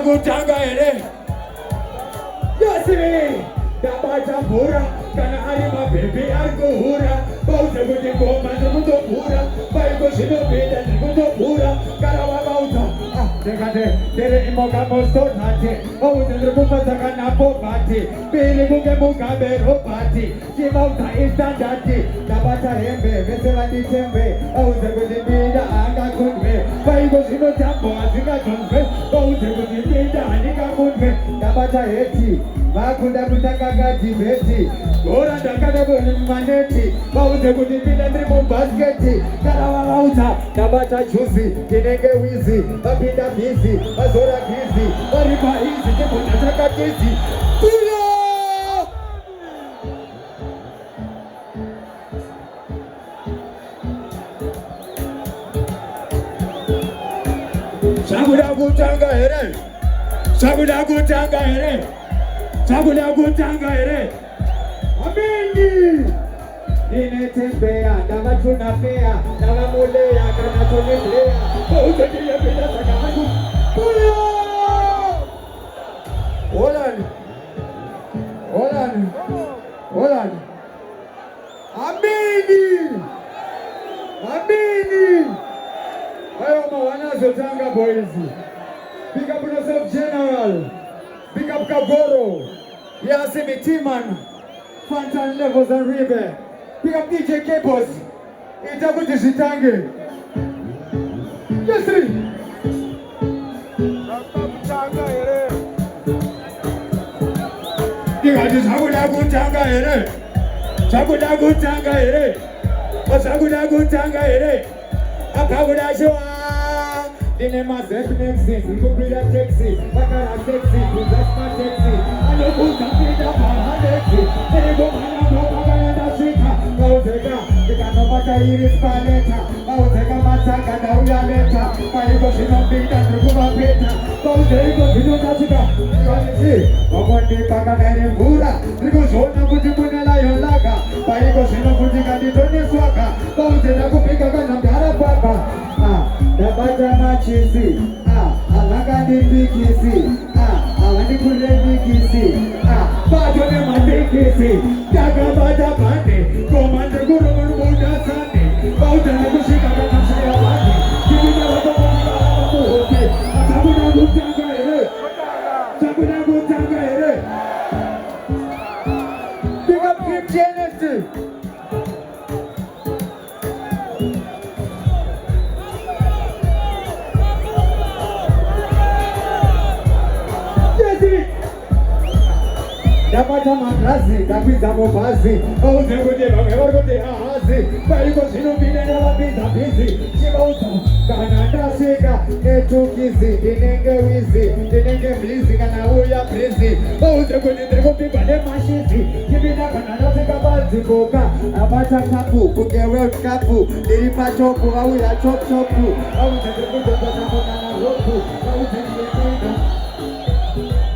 kutanga ere. Yasiri. Dabaja pura. Kana hari mabebi arguhura. Bauta kuti goma nikuto pura. Baiko shino bida nikuto pura. Karawa bauta. Dekade. Dere imoga mosto nate. Bauta nikupa saka napo bati. Bili kuke muka bero bati. Kimauta istandati. Dabaja hembe. Vesela di tembe. Bauta kuti bida anga kunve. Baiko shino jambo azinga kunve. Bauta kuti bida anika kunve. Dabaja heti. Vakunda kutanga gati beti. Gora ndakada boni maneti. Bauta kuti bida ndiri mubasketi. Karawa bauta. Dabaja chuzi. Tinenge wizi. Babida bizi. Bazora gizi. Bariba hizi. Kibunda chaka kizi. Tuyo! Sabuda kutanga ere. Sabuda kutanga ere. Sabuda kutanga ere. Amengi. Ninetembea ndava tunapea ndava mulea kana tunilea bauta kia bila sakamu tuyo. Holland. Amini. Ayo mawanazo Tanga boys. Big up yourself General. Big up Kagoro. Yasimi Timan. Fantan Levels and Ribe. Big up DJ Kepos. Itabuti Shitange. Yes, three. Sabuda kutanga ere. Akabuda showa. Dine mazep nexi. Kukuda taxi. Bakara taxi. Kuzasma taxi. Ano kutambida para taxi. Erego mana mokagana da shika. Kauteka. Dikano mata iris paleta. Kauteka mataka da uyaleta. Kaiko shinombida nukuba peta. Kauteko shino tachika. Kalisi. Wakondi paka nere mvura. Riko shona kujipunela yolaga. Kaiko shino kujikadi tone swaka. Kauteka kupika kana mdara papa. Dabaja machisi. Alanga ndikisi. Awani kule ndikisi. Bajo ne mandikisi. Daga baja pande. Komande guru muda sande. Bauta ne kushika kana shaya wani. Kibina wako kwa hote. Sabuda kutanga ere. Big up Kim Genesis. Dapacha madrasi, kapita mobazi. Bauta kuti bamwe kuti ahazi. Baiko sinubine na wapita bizi. Chibauta kana ndasika netukizi. Dinenge wizi, dinenge blizi kana uya blizi. Bauta kuti ndikupipa ne mashizi. Kibina kana ndasika bazi boka. Abacha kapu, kukewe kapu. Diripa chopu, auya chop chopu. Bauta ndikupipa chakona na roku. Bauta ndikupipa.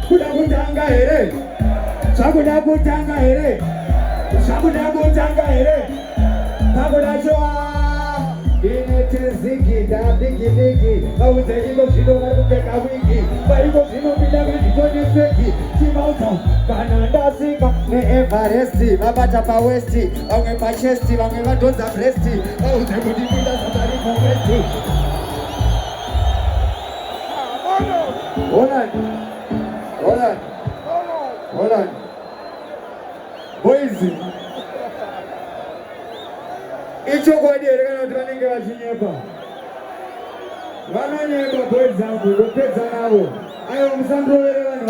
Kutanga ere. Sabuda kutanga ere. Sabuda showa. Inete zigi da digi. Bauta iko shino marupeka wiki. Baiko shino bila kujitoni feki. Chibauta kananda sika ne Everesti. Babata pa westi. Wange pa chesti. Wange vadonza bresti. Bauta kutipila sabari kwa westi. Holland. Boys. Icho kwa diye rekana tunaninge wachinyepa. Wananyepa boys zangu, wapeza nao. Ayo musandrovere vanhu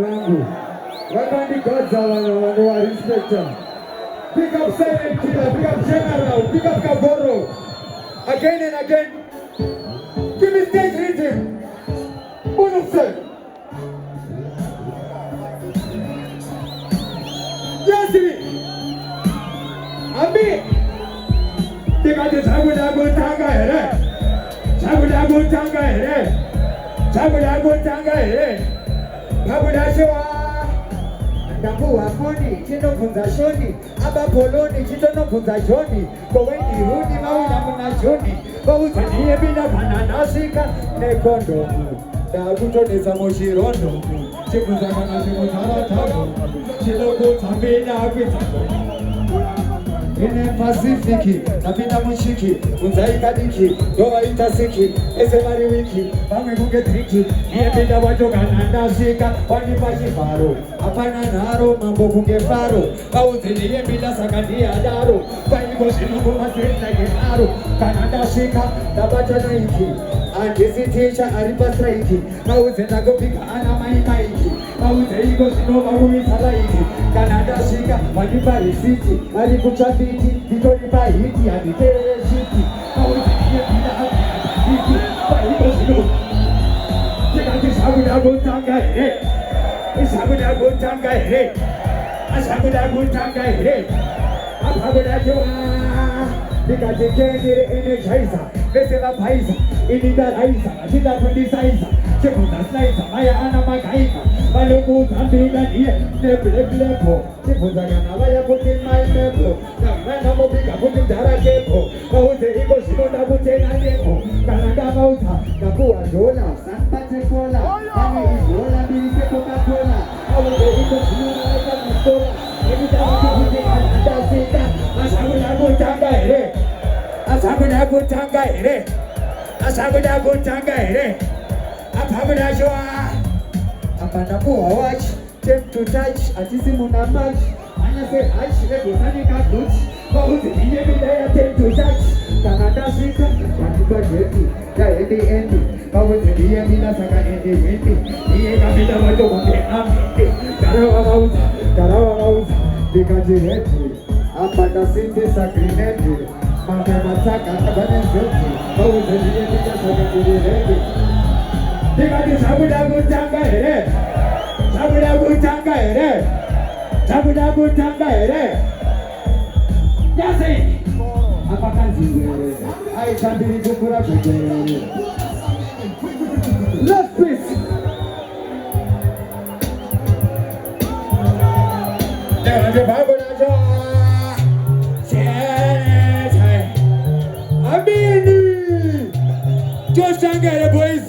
vangu. Vakandigadza vanhu vangu wa respecta. Pick up Silent Killer, pick up General, pick up Kagoro. Again and again. Give me stage rhythm. Bonusel. Yasiri. Ami. Dekade sabuda kutanga ere. Sabuda showa. Ndakuwa foni, chinofunza shoni. Abapoloni, chitonofunza shoni. Koweni rudi, mawina muna shoni. Vauzaniye bina bananasika, nekondomu. Ndakutonesa mushirondo. Chifunza kana chimutaratano. Chinokutamina kwitano. Ine Pasifiki, napinda mushiki, unzai kadiki, doa itasiki, ese mari wiki, pame kunge triki, niye pinda wajoga nandashika, wani pachifaro, apana naro, mambo kunge faro, kauzi niye pinda sakandi adaro, wani koshinuku masirina genaro, kanandashika, tabata na iki, andisi teacher aripa strike, kauzi nagopika ana maiki, kauzi iko sinova huisala iki, kanandashika, wani parisiti, arikuchafi, Victory by Hiti and the Shiti. How is it here? Hiti by Hiti. This Abudabu Tanga, it's Abudabu Tanga, as Abudabu Tanga, Abudabu. Because they can't get energizer, Vesela Paisa, Inida Raisa, Sita Pondisiza, Chipuna Slicer, Maya Anna Makaika, Maluku, Tambida here, Neblepo, Chipuzagana, Vaya put in my temple, Namabika put in Darakepo, Kaute Ego Shimoda put in Anepo, Canada Mauta, Napua Jola, San Patricola, Ani Isola, Billy Coca-Cola, how the Ego Shimoda Cola, every time you put it and that's it. Asabudabu Tanga here. Asabudabu Tanga here. Asabudabu Tanga here. Apabudajua. Apanabu watch. Take to touch. Atisimuna match. Anya say touch. Lego sanika touch. Kauti niye bidaya take to touch. Kanada sika. Katiba jeti. Ya endi. Kauti niye bila saka endi. Niye kabila wajo wake amende. Karawa mauza. Dikajireti. Apata sisi sakrineti, mambe mataka kabane zote, kauze liye tika soka kudireti. Dikati Sabudabu Tanga here, Sabudabu Tanga here, Sabudabu Tanga here. Yasi, apakah zingere? Ai sambiri kukura kujere. Left piece. Jangan jebak aja. Just don't get it, boys.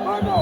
Mano!